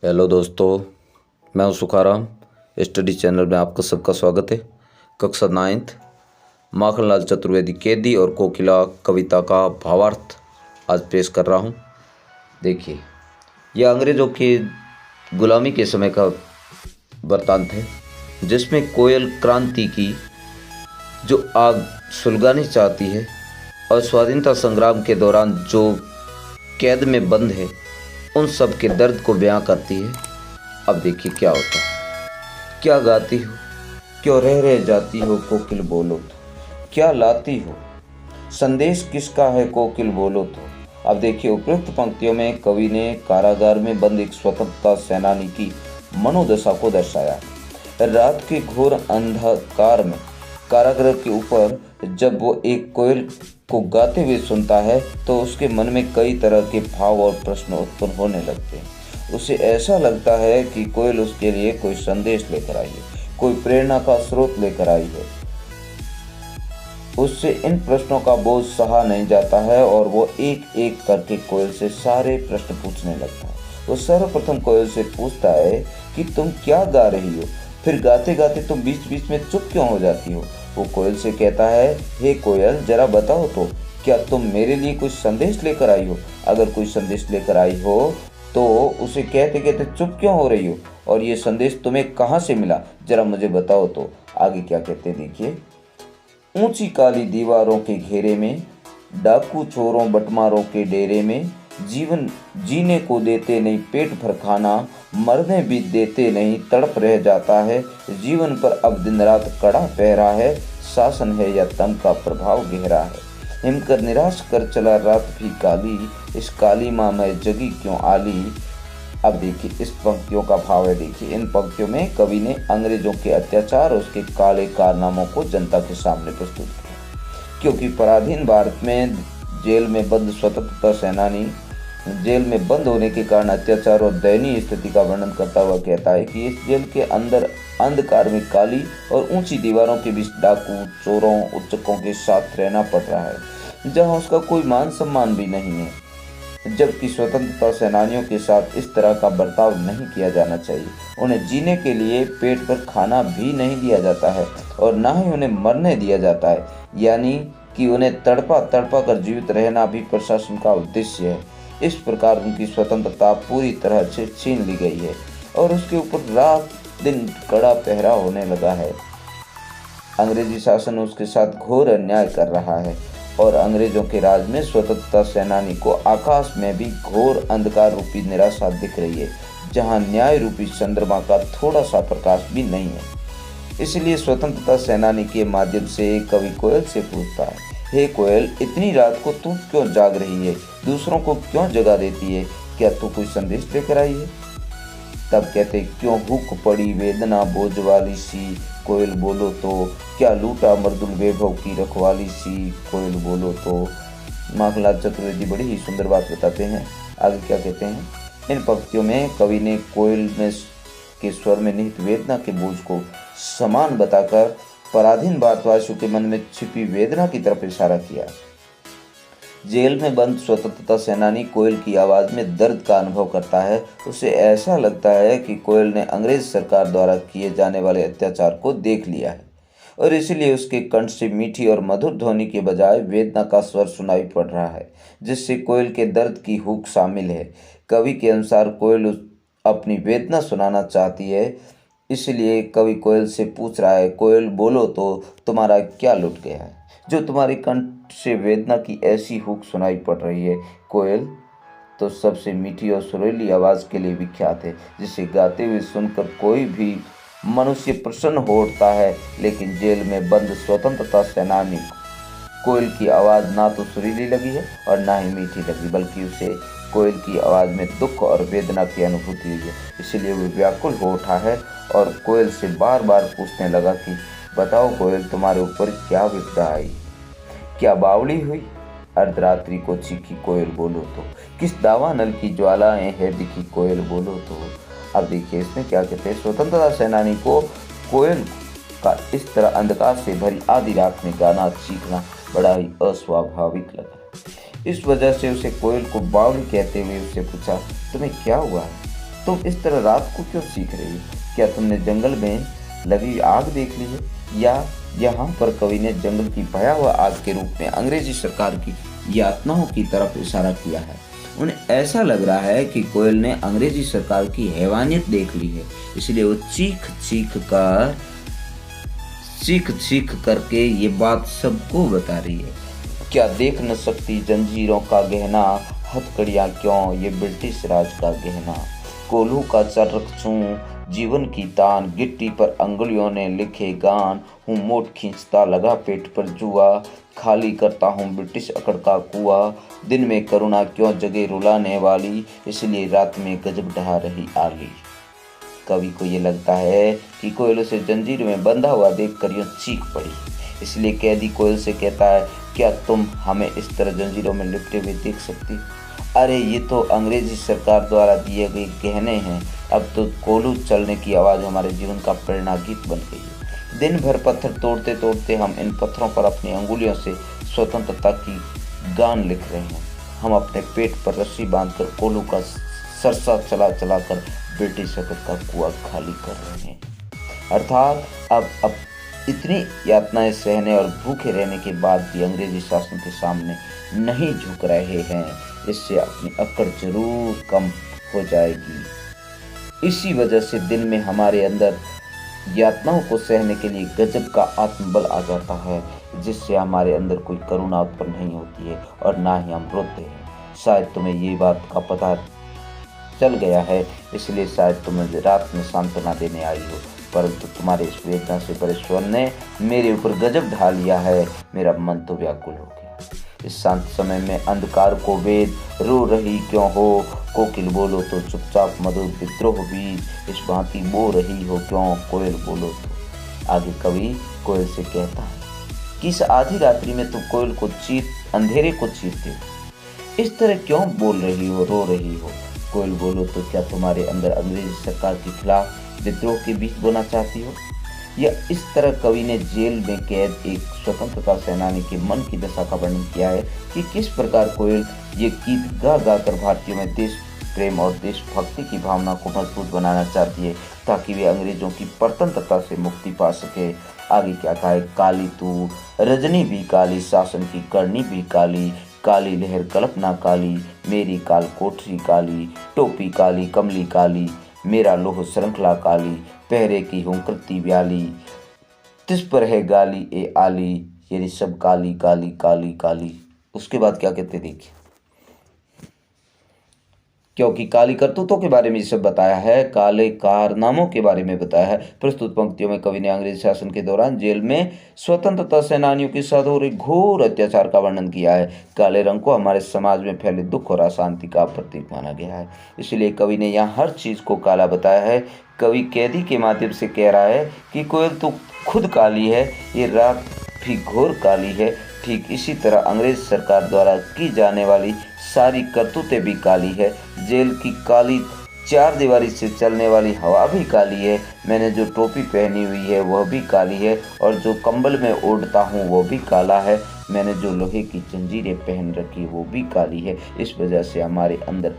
Hello दोस्तों, मैं हूं सुखाराम। स्टडी चैनल में आपका सबका स्वागत है। कक्षा 9th माखनलाल चतुर्वेदी कैदी और कोकिला कविता का भावार्थ आज पेश कर रहा हूं। देखिए, यह अंग्रेज़ों की गुलामी के समय का वृत्तांत है, जिसमें कोयल क्रांति की जो आग सुलगानी चाहती है और स्वाधीनता संग्राम के दौरान जो कैद में बंद है, उन सब के दर्द को बयां करती है। अब देखिए क्या होता है। क्या गाती हो, क्यों रह जाती हो कोकिल बोलो तो, क्या लाती हो, संदेश किसका है कोकिल बोलो तो। अब देखिए, उपयुक्त पंक्तियों में कवि ने कारागार में बंद एक स्वतंत्रता सेनानी की मनोदशा को दर्शाया। रात के घोर अंधकार में कारागृह के ऊपर जब वो एक कोयल को गाते हुए सुनता है तो उसके मन में कई तरह के भाव और प्रश्न उत्पन्न होने लगते हैं। उसे ऐसा लगता है कि कोयल उसके लिए कोई संदेश लेकर आई है, कोई प्रेरणा का स्रोत लेकर आई है। उससे इन प्रश्नों का बोझ सहा नहीं जाता है और वो एक एक करके कोयल से सारे प्रश्न पूछने लगता है। वो सर्वप्रथम कोयल से पूछता है कि तुम क्या गा रही हो, फिर गाते गाते तुम बीच बीच में चुप क्यों हो जाती हो। वो कोयल से कहता है, हे कोयल, जरा बताओ तो, क्या तुम मेरे लिए कुछ संदेश लेकर आई हो? अगर कोई संदेश लेकर आई हो तो उसे कहते कहते चुप क्यों हो रही हो, और ये संदेश तुम्हें कहाँ से मिला, जरा मुझे बताओ तो। आगे क्या कहते देखिए। ऊंची काली दीवारों के घेरे में, डाकू चोरों बटमारों के डेरे में, जीवन जीने को देते नहीं पेट भर खाना, मरने भी देते नहीं तड़प रह जाता है, जीवन पर अब दिन रात कड़ा पहरा है, शासन है या तम का प्रभाव गहरा है, हिमकर निराश कर चला रात भी काली, इस काली माँ मैं जगी क्यों आली। अब देखिए, इस पंक्तियों का भाव है। देखिए, इन पंक्तियों में कवि ने अंग्रेजों के अत्याचार और उसके काले कारनामों को जनता के सामने प्रस्तुत किया। क्योंकि पराधीन भारत में जेल में बंद स्वतंत्रता सेनानी जेल में बंद होने के कारण अत्याचार और दयनीय स्थिति का वर्णन करता हुआ कहता है कि इस जेल के अंदर अंधकार में काली और ऊंची दीवारों के बीच डाकू चोरों उच्चकों के साथ रहना पड़ रहा है, जहां उसका कोई मान सम्मान भी नहीं है। जबकि स्वतंत्रता सेनानियों के साथ इस तरह का बर्ताव नहीं किया जाना चाहिए। उन्हें जीने के लिए पेट पर खाना भी नहीं दिया जाता है और ना ही उन्हें मरने दिया जाता है, यानी कि उन्हें तड़पा तड़पा कर जीवित रहना भी प्रशासन का उद्देश्य है। इस प्रकार उनकी स्वतंत्रता पूरी तरह से छीन ली गई है और उसके ऊपर रात दिन कड़ा पहरा होने लगा है। अंग्रेजी शासन उसके साथ घोर अन्याय कर रहा है और अंग्रेजों के राज में स्वतंत्रता सेनानी को आकाश में भी घोर अंधकार रूपी निराशा दिख रही है, जहां न्याय रूपी चंद्रमा का थोड़ा सा प्रकाश भी नहीं है। इसलिए स्वतंत्रता सेनानी के माध्यम से कवि कोयल से पूछता है, हे कोयल, इतनी रात को तू क्यों जाग रही है, दूसरों को क्यों जगा देती है, क्या तू कोई संदेश लेकर आई है? तब कहते, क्यों हुक पड़ी वेदना बोझ वाली सी, कोयल बोलो तो, क्या लूटा मर्दुल वैभव की रखवाली सी, कोयल बोलो तो। माखनलाल चतुर्वेदी बड़ी ही सुंदर बात बताते हैं। आगे क्या कहते हैं। इन पंक्तियों में कवि ने कोयल में के स्वर में निहित वेदना के बोझ को समान बताकर पराधीन भारतवासियों के मन में छिपी वेदना की तरफ इशारा किया। जेल में बंद स्वतंत्रता सेनानी कोयल की आवाज़ में दर्द का अनुभव करता है। उसे ऐसा लगता है कि कोयल ने अंग्रेज सरकार द्वारा किए जाने वाले अत्याचार को देख लिया है और इसलिए उसके कंठ से मीठी और मधुर ध्वनि के बजाय वेदना का स्वर सुनाई पड़ रहा है, जिससे कोयल के दर्द की हुक शामिल है। कवि के अनुसार कोयल अपनी वेदना सुनाना चाहती है, इसलिए कवि कोयल से पूछ रहा है, कोयल बोलो तो, तुम्हारा क्या लुट गया है जो तुम्हारे कंठ से वेदना की ऐसी हुक सुनाई पड़ रही है। कोयल तो सबसे मीठी और सुरीली आवाज़ के लिए विख्यात है, जिसे गाते हुए सुनकर कोई भी मनुष्य प्रसन्न हो उठता है। लेकिन जेल में बंद स्वतंत्रता सेनानी कोयल की आवाज़ ना तो सुरीली लगी है और ना ही मीठी लगी, बल्कि उसे कोयल की आवाज़ में दुख और वेदना की अनुभूति हुई है। इसलिए वो व्याकुल हो उठा है और कोयल से बार बार पूछने लगा कि बताओ कोयल, तुम्हारे ऊपर क्या विपदा आई, क्या बावड़ी हुई, अर्धरात्रि को चीखी कोयल बोलो तो, किस दावानल की ज्वालाएं है दिखी कोयल बोलो तो। अब देखिए, इसमें क्या कहते हैं। स्वतंत्रता सेनानी को कोयल का इस तरह अंधकार से भरी आधी रात में गाना चीखना बड़ा ही अस्वाभाविक लगा। इस वजह से उसे कोयल को बावली कहते हुए उससे पूछा, तुम्हें क्या हुआ है, तुम इस तरह रात को क्यों सीख रही हो? क्या तुमने जंगल में लगी आग देख ली है? या यहाँ पर कवि ने जंगल की भयावह आग के रूप में अंग्रेजी सरकार की यातनाओं की तरफ इशारा किया है। उन्हें ऐसा लग रहा है कि कोयल ने अंग्रेजी सरकार की हैवानियत देख ली है, इसलिए वो चीख चीख करके ये बात सबको बता रही है। क्या देख न सकती जंजीरों का गहना, हथकड़ियाँ क्यों ये ब्रिटिश राज का गहना। कोल्हू का चरख छूं जीवन की तान, गिट्टी पर अंगुलियों ने लिखे गान। हूँ मोट खींचता लगा पेट पर जुआ, खाली करता हूँ ब्रिटिश अकड़ का कुआ। दिन में करुणा क्यों जगे रुलाने वाली, इसलिए रात में गजब ढहा रही आली। कवि को ये लगता है कि कोयल उसे जंजीर में बंधा हुआ देखकर यूं चीख पड़ी, इसलिए कैदी कोयल से कहता है, क्या तुम हमें इस तरह जंजीरों में लिपटे हुए देख सकती? अरे ये तो अंग्रेजी सरकार द्वारा दिए गए गहने हैं। अब तो कोल्हू चलने की आवाज़ हमारे जीवन का प्रेरणा गीत बन गई है। दिन भर पत्थर तोड़ते तोड़ते हम इन पत्थरों पर अपनी अंगुलियों से स्वतंत्रता की गान लिख रहे हैं। हम अपने पेट पर रस्सी बांधकर कोल्हू का सरसा चला चला कर ब्रिटिश अकड़ का कुआं खाली कर रहे हैं। अर्थात अब इतनी यातनाएं सहने और भूखे रहने के बाद भी अंग्रेजी शासन के सामने नहीं झुक रहे हैं। इससे अपनी अकड़ जरूर कम हो जाएगी। इसी वजह से दिन में हमारे अंदर यातनाओं को सहने के लिए गजब का आत्मबल आ जाता है, जिससे हमारे अंदर कोई करुणा उत्पन्न नहीं होती है और ना ही हम रोते हैं। शायद तुम्हें ये बात का पता चल गया है, इसलिए शायद तुम्हें रात में सांत्वना देने आई हो, परंतु तुम्हारे इस वेदना से भरे स्वर ने मेरे ऊपर गजब ढा लिया है। मेरा मन तो व्याकुल हो गया। इस शांत समय में अंधकार को वेद, रो रही क्यों हो कोकिल बोलो तो चुपचाप, मधुर विद्रोह बीज इस भांति बो रही हो क्यों कोयल बोलो तो। आगे कवि कोयल से कहता है कि इस आधी रात्रि में तुम कोयल को अंधेरे को चीरते हो, इस तरह क्यों बोल रही हो, रो रही हो? कोयल बोलो तो क्या तुम्हारे अंदर अंग्रेजी सरकार के खिलाफ विद्रोह के बीज बोना चाहती हो? या इस तरह कवि ने जेल में कैद एक स्वतंत्रता सेनानी के मन की दशा का वर्णन किया है कि किस प्रकार कोयल ये गीत गा गा कर भारतीयों में देश प्रेम और देशभक्ति की भावना को मजबूत बनाना चाहती है, ताकि वे अंग्रेजों की परतंत्रता से मुक्ति पा सके। आगे क्या कहा है, काली तू रजनी भी काली, शासन की करनी भी काली, काली लहर कल्पना काली, मेरी काल कोठरी काली, टोपी काली कमली काली, मेरा लोह श्रृंखला काली, पहरे की हूँ कृति व्याली, तिस पर है गाली ए आली, यानी सब काली काली काली काली। उसके बाद क्या कहते देखिए, क्योंकि काली करतूतों के बारे में ये सब बताया है, काले कारनामों के बारे में बताया है। प्रस्तुत पंक्तियों में कवि ने अंग्रेज शासन के दौरान जेल में स्वतंत्रता सेनानियों के साथ हो रहे घोर अत्याचार का वर्णन किया है। काले रंग को हमारे समाज में फैले दुख और अशांति का प्रतीक माना गया है, इसलिए कवि ने यहाँ हर चीज को काला बताया है। कवि कैदी के माध्यम से कह रहा है कि कोयल तो खुद काली है, ये रात भी घोर काली है। ठीक इसी तरह अंग्रेज सरकार द्वारा की जाने वाली सारी करतूतें भी काली है। जेल की काली चार दीवारी से चलने वाली हवा भी काली है। मैंने जो टोपी पहनी हुई है वह भी काली है, और जो कंबल में ओढ़ता हूँ वो भी काला है। मैंने जो लोहे की जंजीरें पहन रखी वो भी काली है। इस वजह से हमारे अंदर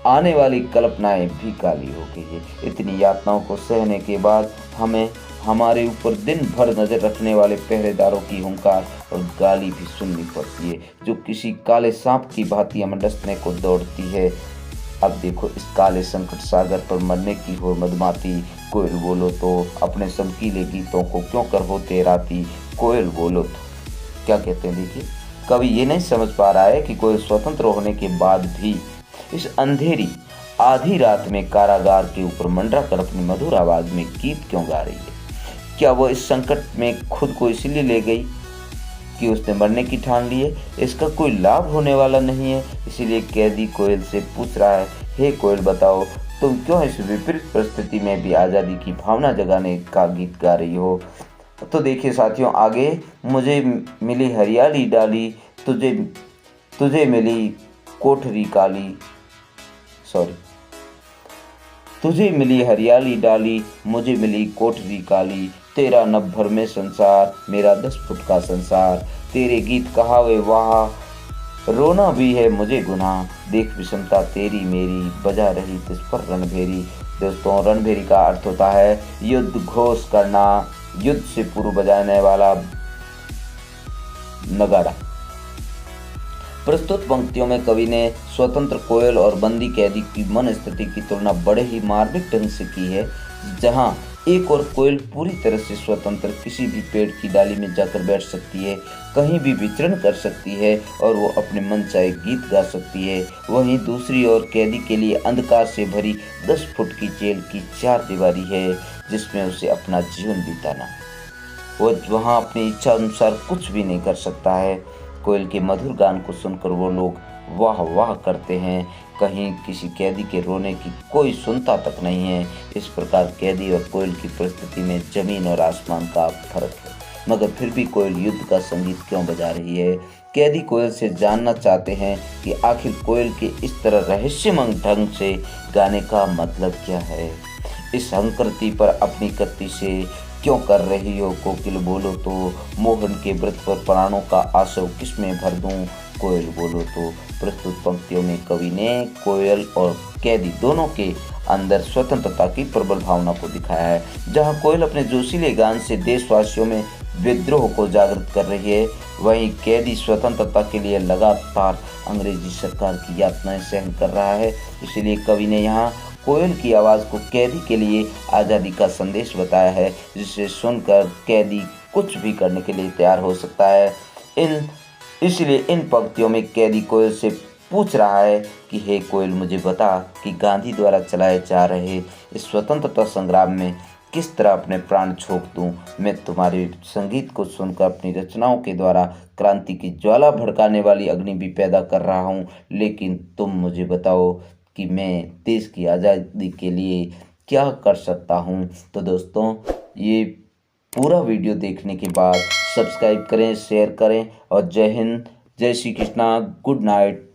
आने वाली कल्पनाएं भी काली हो गई है। इतनी यातनाओं को सहने के बाद हमें हमारे ऊपर दिन भर नजर रखने वाले पहरेदारों की हुंकार और गाली भी सुननी पड़ती है, जो किसी काले सांप की भांति हमें डसने को दौड़ती है। अब देखो, इस काले संकट सागर पर मरने की हो मदमाती, कोयल बोलो तो अपने चमकीले गीतों को क्यों कर होते राती, कोयल बोलो तो। क्या कहते हैं देखिए, कवि ये नहीं समझ पा रहा है कि कोयल स्वतंत्र होने के बाद भी इस अंधेरी आधी रात में कारागार के ऊपर मंडरा कर अपनी मधुर आवाज में गीत क्यों गा रही है। क्या वो इस संकट में खुद को इसलिए ले गई कि उसने मरने की ठान ली है? इसका कोई लाभ होने वाला नहीं है। इसीलिए कैदी कोयल से पूछ रहा है, हे कोयल बताओ, तुम क्यों इस विपरीत परिस्थिति में भी आज़ादी की भावना जगाने का गीत गा रही हो? तो देखिए साथियों, आगे मुझे मिली हरियाली डाली, तुझे मिली कोठरी काली, तुझे मिली हरियाली डाली, मुझे मिली कोठरी काली, तेरा नभ भर में संसार, मेरा 10 फुट का संसार, तेरे गीत कहावे वाह, रोना भी है मुझे गुनाह, देख विषमता तेरी मेरी, बजा रही तिस पर रणभेरी। दोस्तों, रणभेरी का अर्थ होता है युद्ध घोष करना, युद्ध से पूर्व बजाने वाला नगाड़ा। प्रस्तुत पंक्तियों में कवि ने स्वतंत्र कोयल और बंदी कैदी की मन स्थिति की तुलना बड़े ही मार्मिक ढंग से की है। जहां एक और कोयल पूरी तरह से स्वतंत्र किसी भी पेड़ की डाली में जाकर बैठ सकती है, कहीं भी विचरण कर सकती है और वो अपने मन चाहे गीत गा सकती है, वहीं दूसरी ओर कैदी के लिए अंधकार से भरी 10 फुट की जेल की 4 दीवारी है, जिसमें उसे अपना जीवन बिताना। वो वहाँ अपनी इच्छा अनुसार कुछ भी नहीं कर सकता है। कोयल के मधुर गान को सुनकर वो लोग वाह वाह करते हैं, कहीं किसी कैदी के रोने की कोई सुनता तक नहीं है। इस प्रकार कैदी और कोयल की परिस्थिति में जमीन और आसमान का फर्क है, मगर फिर भी कोयल युद्ध का संगीत क्यों बजा रही है। कैदी कोयल से जानना चाहते हैं कि आखिर कोयल के इस तरह रहस्यमय ढंग से गाने का मतलब क्या है। इस संकृति पर अपनी कृति से क्यों कर रही हो कोकिल बोलो तो, मोहन के व्रत पर प्राणों का आशव किसमें भर दूं, कोयल बोलो तो। प्रस्तुत पंक्तियों में कवि ने कोयल और कैदी दोनों के अंदर स्वतंत्रता की प्रबल भावना को दिखाया है। जहां कोयल अपने जोशीले गान से देशवासियों में विद्रोह को जागृत कर रही है, वहीं कैदी स्वतंत्रता के लिए लगातार अंग्रेजी सरकार की यातनाएं सहन कर रहा है। इसलिए कवि ने यहाँ कोयल की आवाज़ को कैदी के लिए आज़ादी का संदेश बताया है, जिसे सुनकर कैदी कुछ भी करने के लिए तैयार हो सकता है। इसलिए इन पंक्तियों में कैदी कोयल से पूछ रहा है कि हे कोयल, मुझे बता कि गांधी द्वारा चलाए जा रहे इस स्वतंत्रता संग्राम में किस तरह अपने प्राण झोंक दूं। मैं तुम्हारे संगीत को सुनकर अपनी रचनाओं के द्वारा क्रांति की ज्वाला भड़काने वाली अग्नि भी पैदा कर रहा हूँ, लेकिन तुम मुझे बताओ कि मैं देश की आज़ादी के लिए क्या कर सकता हूँ। तो दोस्तों, ये पूरा वीडियो देखने के बाद सब्सक्राइब करें, शेयर करें और जय हिंद, जय श्री कृष्णा, गुड नाइट।